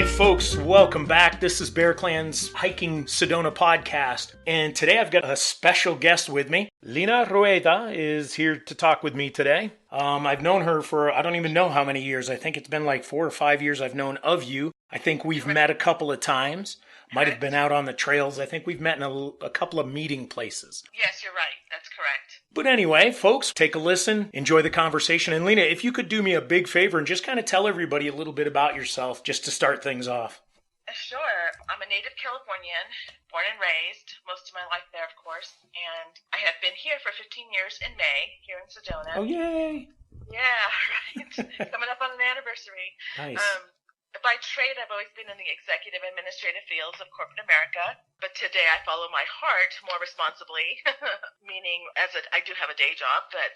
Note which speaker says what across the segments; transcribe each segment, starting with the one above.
Speaker 1: right, folks, welcome back. This is Bear Clan's Hiking Sedona podcast, and today I've got a special guest with me. Lina Rueda is here to talk with me today. I've known her for, I don't even know how many years. I think it's been like 4 or 5 years I've known of you. I think we've met a couple of times. Might have been out on the trails. I think we've met in a couple of meeting places.
Speaker 2: Yes, you're right. That's correct.
Speaker 1: But anyway, folks, take a listen, enjoy the conversation. And Lina, if you could do me a big favor and just kind of tell everybody a little bit about yourself, just to start things off.
Speaker 2: Sure. I'm a native Californian, born and raised, most of my life there, of course. And I have been here for 15 years in May, here in Sedona.
Speaker 1: Oh, yay.
Speaker 2: Yeah, right. Coming up on an anniversary.
Speaker 1: Nice.
Speaker 2: By trade, I've always been in the executive administrative fields of corporate America, but today I follow my heart more responsibly, meaning I do have a day job, but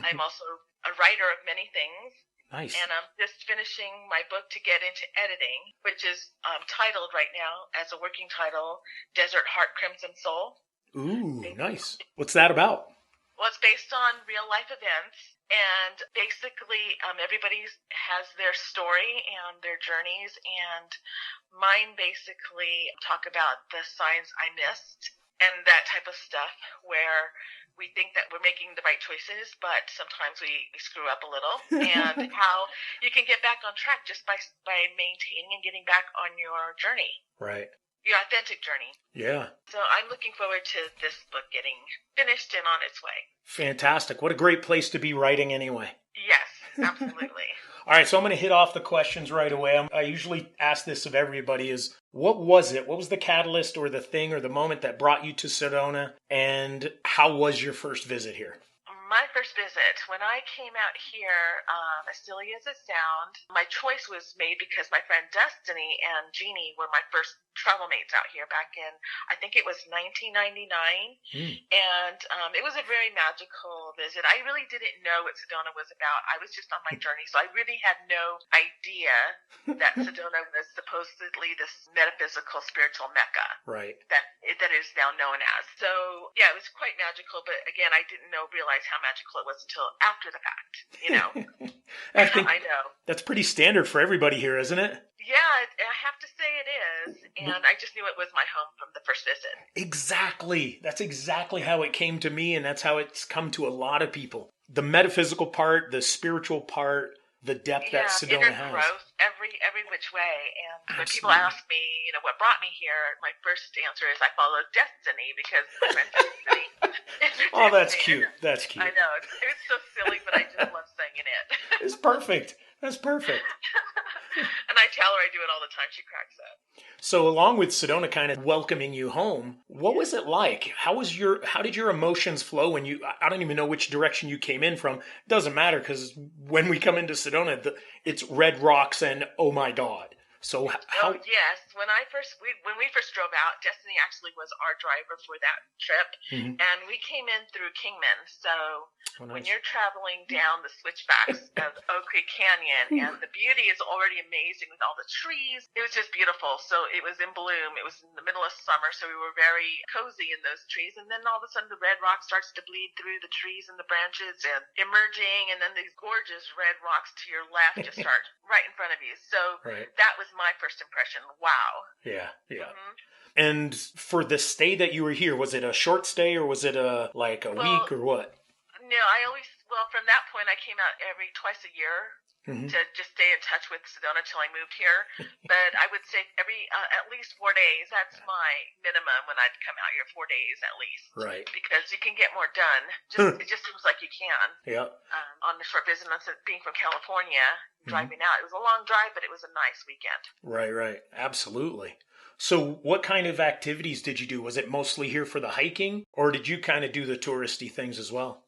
Speaker 2: I'm also a writer of many things.
Speaker 1: Nice.
Speaker 2: And I'm just finishing my book to get into editing, which is titled right now as a working title, Desert Heart Crimson Soul.
Speaker 1: Ooh, nice. What's that about?
Speaker 2: Well, it's based on real life events, and basically everybody has their story and their journeys, and mine basically talk about the signs I missed and that type of stuff where we think that we're making the right choices, but sometimes we screw up a little, and how you can get back on track just by maintaining and getting back on your journey.
Speaker 1: Right.
Speaker 2: Your authentic journey.
Speaker 1: Yeah.
Speaker 2: So I'm looking forward to this book getting finished and on its way.
Speaker 1: Fantastic. What a great place to be writing anyway.
Speaker 2: Yes, absolutely.
Speaker 1: All right, so I'm going to hit off the questions right away. I usually ask this of everybody is, what was it? What was the catalyst or the thing or the moment that brought you to Sedona? And how was your first visit here?
Speaker 2: My first visit, when I came out here, as silly as it sounds, my choice was made because my friend Destiny and Jeannie were my first travel mates out here back in, I think it was 1999. And it was a very magical visit. I really didn't know what Sedona was about. I was just on my journey, so I really had no idea that Sedona was supposedly this metaphysical spiritual mecca.
Speaker 1: Right.
Speaker 2: That is now known as. So, yeah, it was quite magical, but again, I didn't realize how magical it was until after the fact, you know. I know.
Speaker 1: That's pretty standard for everybody here, isn't it?
Speaker 2: Yeah, I have to say it is, and I just knew it was my home from the first visit.
Speaker 1: Exactly. That's exactly how it came to me, and that's how it's come to a lot of people. The metaphysical part, the spiritual part, the depth that Sedona has.
Speaker 2: Growth, every which way. And when people
Speaker 1: Absolutely.
Speaker 2: ask me, what brought me here, my first answer is I followed Destiny because my friend Destiny.
Speaker 1: Oh, that's cute. That's cute.
Speaker 2: I know. It's so silly, but I just love singing it.
Speaker 1: It's perfect. That's perfect.
Speaker 2: And I tell her I do it all the time. She cracks up.
Speaker 1: So along with Sedona kind of welcoming you home, what was it like? How did your emotions flow when I don't even know which direction you came in from. It doesn't matter because when we come into Sedona, it's red rocks and oh my God. So how?
Speaker 2: Oh yes, when we first drove out, Destiny actually was our driver for that trip, and we came in through Kingman. So when you're traveling down the switchbacks of Oak Creek Canyon, and the beauty is already amazing with all the trees, it was just beautiful. So it was in bloom. It was in the middle of summer, so we were very cozy in those trees. And then all of a sudden, the red rock starts to bleed through the trees and the branches and emerging, and then these gorgeous red rocks to your left just start right in front of you. So that was my first impression. Wow.
Speaker 1: Yeah. And for the stay that you were here, was it a short stay or was it a week or what?
Speaker 2: No, from that point I came out twice a year to just stay in touch with Sedona till I moved here. But I would say at least 4 days. That's my minimum when I'd come out here, 4 days at least. Right. Because you can get more done. It just seems like you can.
Speaker 1: Yeah.
Speaker 2: On the short visit, being from California, driving out, it was a long drive, but it was a nice weekend.
Speaker 1: Right. Absolutely. So what kind of activities did you do? Was it mostly here for the hiking, or did you kind of do the touristy things as well?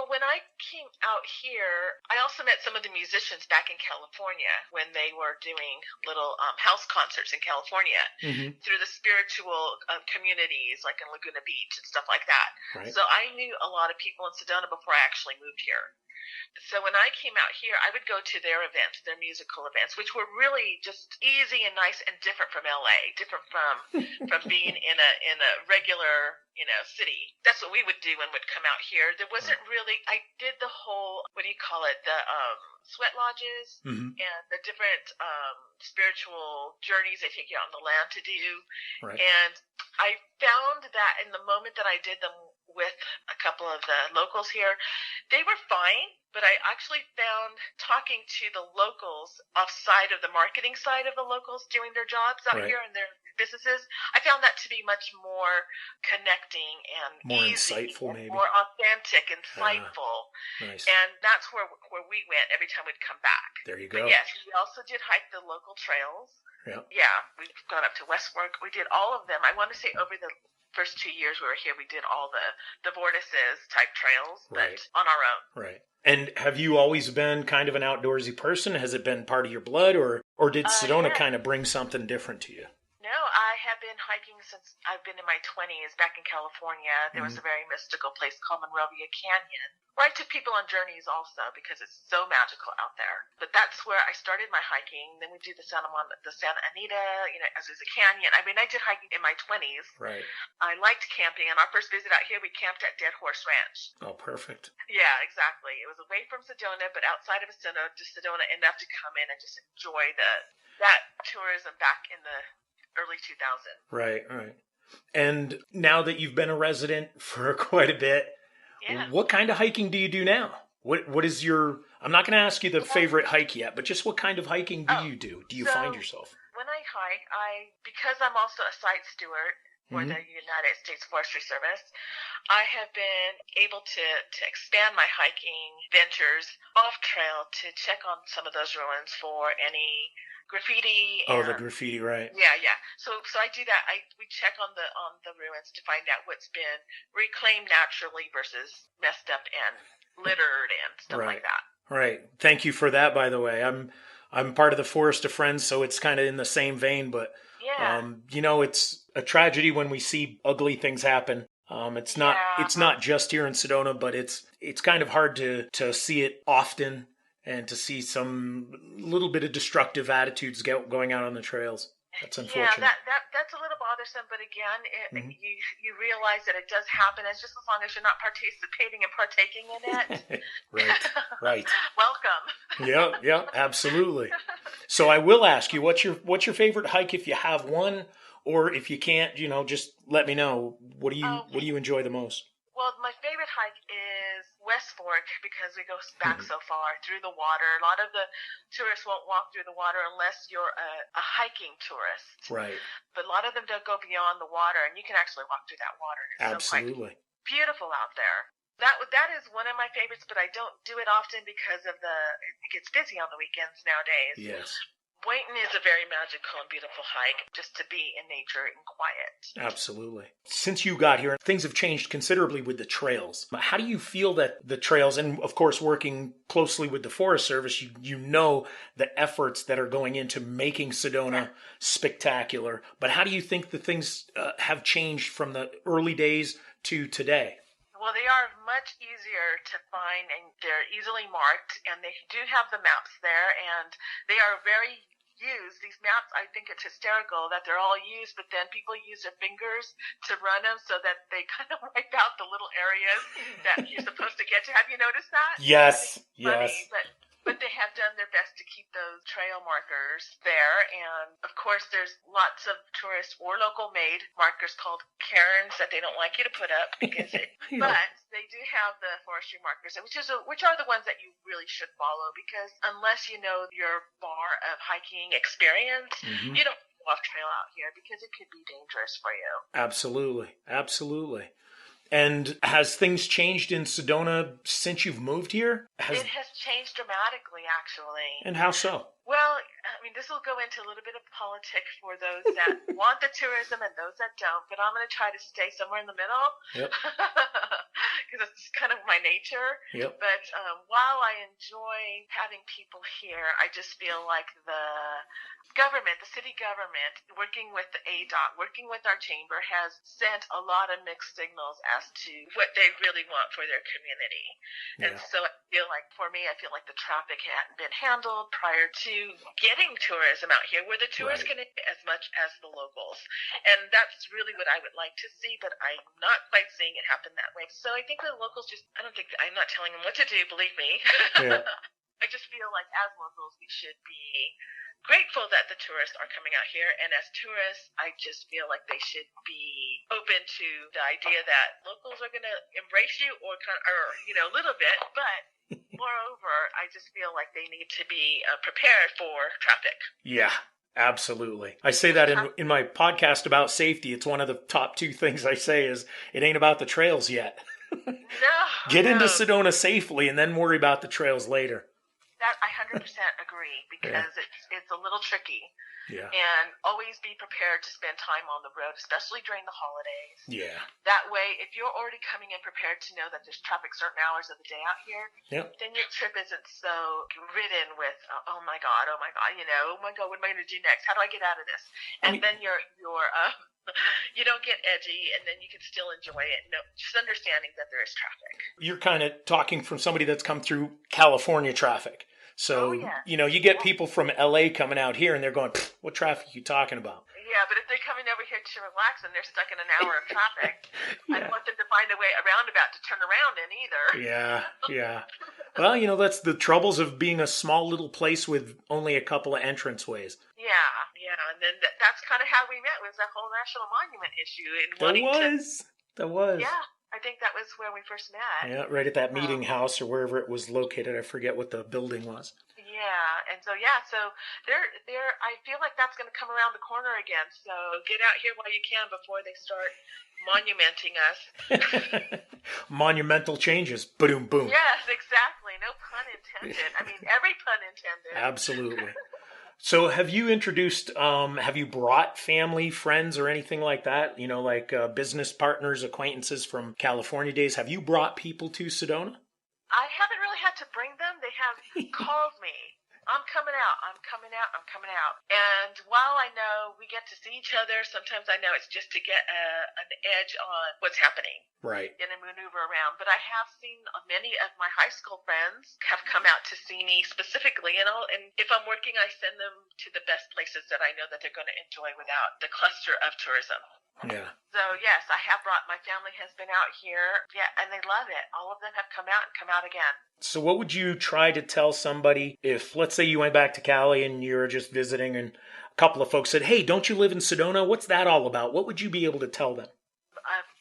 Speaker 2: When I came out here, I also met some of the musicians back in California when they were doing little house concerts in California through the spiritual communities, like in Laguna Beach and stuff like that. Right. So I knew a lot of people in Sedona before I actually moved here. So when I came out here, I would go to their events, their musical events, which were really just easy and nice and different from LA, different from being in a regular, city. That's what we would do when we'd come out here. There wasn't really, I did the whole, what do you call it, the sweat lodges and the different spiritual journeys they take you out on the land to do.
Speaker 1: Right.
Speaker 2: And I found that in the moment that I did them with a couple of the locals here, they were fine, but I actually found talking to the locals offside of the marketing side of the locals doing their jobs out here in their businesses, I found that to be much more connecting and
Speaker 1: more
Speaker 2: easy,
Speaker 1: insightful, maybe
Speaker 2: more authentic, insightful.
Speaker 1: Nice.
Speaker 2: And that's where we went every time we'd come back.
Speaker 1: There you go.
Speaker 2: But yes, we also did hike the local trails. Yeah, we've gone up to Westfork. We did all of them. I want to say over the first 2 years we were here, we did all the vortices type trails, but on our own.
Speaker 1: Right. And have you always been kind of an outdoorsy person? Has it been part of your blood, or did Sedona kind of bring something different to you?
Speaker 2: No, I have been hiking since I've been in my 20s back in California. There was a very mystical place called Monrovia Canyon, where I took people on journeys also because it's so magical out there. But that's where I started my hiking. Then we do the Santa Anita, as there's a canyon. I mean, I did hiking in my 20s.
Speaker 1: Right.
Speaker 2: I liked camping. On our first visit out here, we camped at Dead Horse Ranch.
Speaker 1: Oh, perfect.
Speaker 2: Yeah, exactly. It was away from Sedona, but outside of Sedona enough to come in and just enjoy that tourism back in the early 2000s.
Speaker 1: Right. And now that you've been a resident for quite a bit, what kind of hiking do you do now? What is your, I'm not going to ask you the favorite hike yet, but just what kind of hiking do you do? Do you find yourself?
Speaker 2: When I hike, because I'm also a site steward for the United States Forestry Service, I have been able to expand my hiking ventures off trail to check on some of those ruins for any graffiti.
Speaker 1: The graffiti, right?
Speaker 2: Yeah. So I do that. We check on the ruins to find out what's been reclaimed naturally versus messed up and littered and stuff like that.
Speaker 1: Right. Thank you for that, by the way. I'm part of the Forest of Friends, so it's kind of in the same vein, but it's a tragedy when we see ugly things happen. It's not just here in Sedona, but it's kind of hard to see it often and to see some little bit of destructive attitudes going out on the trails. That's unfortunate.
Speaker 2: Yeah, that's a little bothersome, but again, you realize that it does happen. It's just as long as you're not participating and partaking in it.
Speaker 1: Right.
Speaker 2: Welcome.
Speaker 1: Yeah, absolutely. So I will ask you, what's your favorite hike if you have one, or if you can't, just let me know. What do you enjoy the most?
Speaker 2: Well, my favorite hike is Westfork because we go back so far through the water. A lot of the tourists won't walk through the water unless you're a hiking tourist.
Speaker 1: Right.
Speaker 2: But a lot of them don't go beyond the water, and you can actually walk through that water. It's
Speaker 1: absolutely.
Speaker 2: So beautiful out there. That is one of my favorites, but I don't do it often because it gets busy on the weekends nowadays.
Speaker 1: Yes.
Speaker 2: Boynton is a very magical and beautiful hike just to be in nature and quiet.
Speaker 1: Absolutely. Since you got here, things have changed considerably with the trails. How do you feel that the trails, and of course working closely with the Forest Service, you know the efforts that are going into making Sedona spectacular, but how do you think the things have changed from the early days to today?
Speaker 2: Well, they are much easier to find, and they're easily marked, and they do have the maps there, and they are very used. These maps, I think it's hysterical that they're all used, but then people use their fingers to run them so that they kind of wipe out the little areas that you're supposed to get to. Have you noticed that?
Speaker 1: Yes.
Speaker 2: But they have done their best to keep those trail markers there. And, of course, there's lots of tourist or local-made markers called cairns that they don't like you to put up because but they do have the forestry markers, which are the ones that you really should follow because unless you know your bar of hiking experience, you don't go off trail out here because it could be dangerous for you.
Speaker 1: Absolutely. And has things changed in Sedona since you've moved here?
Speaker 2: It has changed dramatically, actually.
Speaker 1: And how so?
Speaker 2: Well, I mean, this will go into a little bit of politics for those that want the tourism and those that don't, but I'm going to try to stay somewhere in the middle.
Speaker 1: Yep.
Speaker 2: because it's kind of my nature.
Speaker 1: Yep.
Speaker 2: But while I enjoy having people here, I just feel like the government, the city government, working with the ADOT, working with our chamber, has sent a lot of mixed signals as to what they really want for their community. Yeah. And so I feel like the traffic hadn't been handled prior to getting tourism out here, where the tourists can get as much as the locals. And that's really what I would like to see, but I'm not quite seeing it happen that way. So I think the locals I'm not telling them what to do, believe me. Yeah. I just feel like as locals, we should be grateful that the tourists are coming out here, and as tourists, I just feel like they should be open to the idea that locals are going to embrace you, or a little bit, but moreover, I just feel like they need to be prepared for traffic.
Speaker 1: Yeah. Absolutely. I say that in my podcast about safety. It's one of the top 2 things I say is it ain't about the trails yet.
Speaker 2: No.
Speaker 1: Get into Sedona safely and then worry about the trails later.
Speaker 2: That I 100% agree, because it's a little tricky.
Speaker 1: Yeah.
Speaker 2: And always be prepared to spend time on the road, especially during the holidays.
Speaker 1: Yeah.
Speaker 2: That way, if you're already coming in prepared to know that there's traffic certain hours of the day out here, then your trip isn't so ridden with, oh my God, oh my God, what am I going to do next? How do I get out of this? And then you're you don't get edgy, and then you can still enjoy it. No, just understanding that there is traffic.
Speaker 1: You're kind of talking from somebody that's come through California traffic. So, you get people from LA coming out here and they're going, what traffic are you talking about?
Speaker 2: Yeah, but if they're coming over here to relax and they're stuck in an hour of traffic, I don't want them to find a way around to turn around in either.
Speaker 1: Yeah. Well, that's the troubles of being a small little place with only a couple of entranceways.
Speaker 2: Yeah. And then that's kind of how we met, was that whole National Monument issue.
Speaker 1: There was.
Speaker 2: Yeah. I think that was where we first met.
Speaker 1: Yeah, right at that meeting house or wherever it was located. I forget what the building was.
Speaker 2: Yeah, and so there. I feel like that's going to come around the corner again. So get out here while you can before they start monumenting us.
Speaker 1: Monumental changes. Boom, boom.
Speaker 2: Yes, exactly. No pun intended. I mean, every pun intended.
Speaker 1: Absolutely. So have you brought family, friends, or anything like that? Like business partners, acquaintances from California days. Have you brought people to Sedona?
Speaker 2: I haven't really had to bring them. They have called me. I'm coming out. And while I know we get to see each other, sometimes I know it's just to get an edge on what's happening.
Speaker 1: Right.
Speaker 2: And maneuver around. But I have seen many of my high school friends have come out to see me specifically. And if I'm working, I send them to the best places that I know that they're going to enjoy without the cluster of tourism.
Speaker 1: Yeah.
Speaker 2: So, yes, my family has been out here. Yeah, and they love it. All of them have come out and come out again.
Speaker 1: So what would you try to tell somebody if, let's say you went back to Cali and you're just visiting and a couple of folks said, hey, don't you live in Sedona? What's that all about? What would you be able to tell them?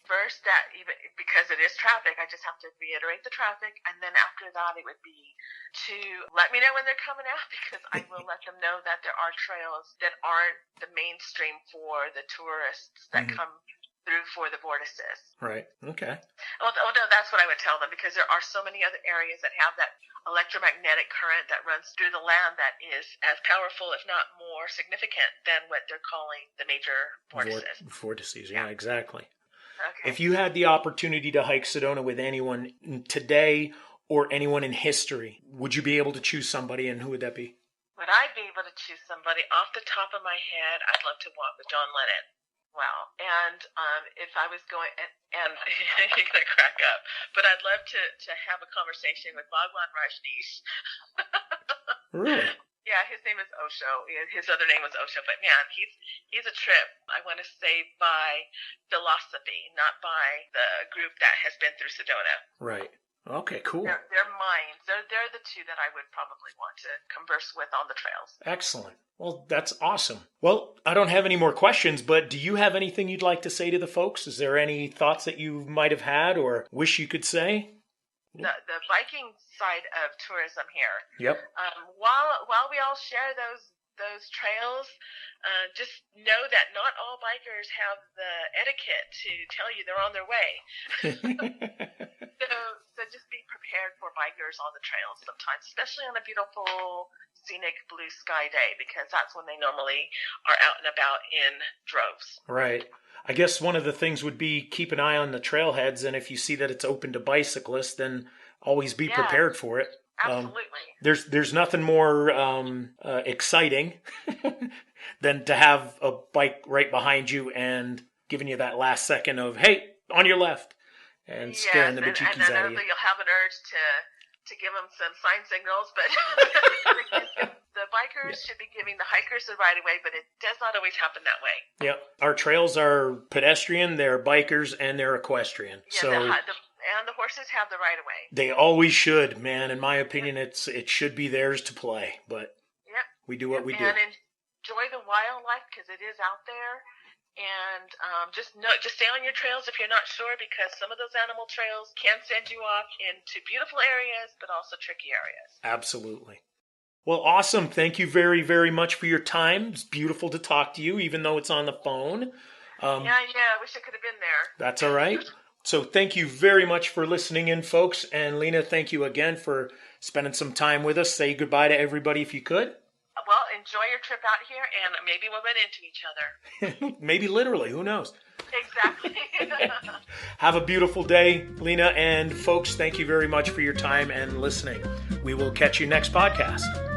Speaker 2: First, that even because it is traffic, I just have to reiterate the traffic, and then after that, it would be to let me know when they're coming out, because I will let them know that there are trails that aren't the mainstream for the tourists that come through for the vortices.
Speaker 1: Right. Okay.
Speaker 2: Although that's what I would tell them, because there are so many other areas that have that electromagnetic current that runs through the land that is as powerful, if not more significant, than what they're calling the major vortices.
Speaker 1: Vortices, yeah, exactly.
Speaker 2: Okay.
Speaker 1: If you had the opportunity to hike Sedona with anyone today or anyone in history, would you be able to choose somebody, and who would that be?
Speaker 2: Would I be able to choose somebody? Off the top of my head, I'd love to walk with John Lennon. Wow. And if I was going, and you're going to crack up, but I'd love to have a conversation with Bhagwan Rajneesh.
Speaker 1: Really?
Speaker 2: Yeah, his name is Osho. His other name was Osho, but man, he's a trip. I want to say by philosophy, not by the group that has been through Sedona.
Speaker 1: Right. Okay, cool.
Speaker 2: They're minds. They're the two that I would probably want to converse with on the trails.
Speaker 1: Excellent. Well, that's awesome. Well, I don't have any more questions, but do you have anything you'd like to say to the folks? Is there any thoughts that you might have had or wish you could say?
Speaker 2: The biking side of tourism here.
Speaker 1: Yep.
Speaker 2: While we all share those trails, just know that not all bikers have the etiquette to tell you they're on their way. So just be prepared for bikers on the trails sometimes, especially on a beautiful scenic blue sky day, because that's when they normally are out and about in droves.
Speaker 1: Right. I guess one of the things would be keep an eye on the trailheads, and if you see that it's open to bicyclists, then always be prepared for it.
Speaker 2: Absolutely.
Speaker 1: There's nothing more exciting than to have a bike right behind you and giving you that last second of, hey, on your left, and scaring the bejeekies out of you.
Speaker 2: You'll have an urge to give them some sign signals, but the bikers should be giving the hikers the right of way, but it does not always happen that way.
Speaker 1: Yep. Our trails are pedestrian, they're bikers, and they're equestrian.
Speaker 2: Yeah, and the horses have the right of way.
Speaker 1: They always should, man. In my opinion, it should be theirs to play, but we do what we do.
Speaker 2: And enjoy the wildlife, because it is out there. And just stay on your trails if you're not sure, because some of those animal trails can send you off into beautiful areas, but also tricky areas.
Speaker 1: Absolutely. Well, awesome. Thank you very, very much for your time. It's beautiful to talk to you, even though it's on the phone.
Speaker 2: I wish I could have been there.
Speaker 1: That's all right. So thank you very much for listening in, folks. And Lina, thank you again for spending some time with us. Say goodbye to everybody if you could.
Speaker 2: Well, enjoy your trip out here, and maybe we'll run into each other.
Speaker 1: Maybe literally. Who knows?
Speaker 2: Exactly.
Speaker 1: Have a beautiful day, Lina. And folks, thank you very much for your time and listening. We will catch you next podcast.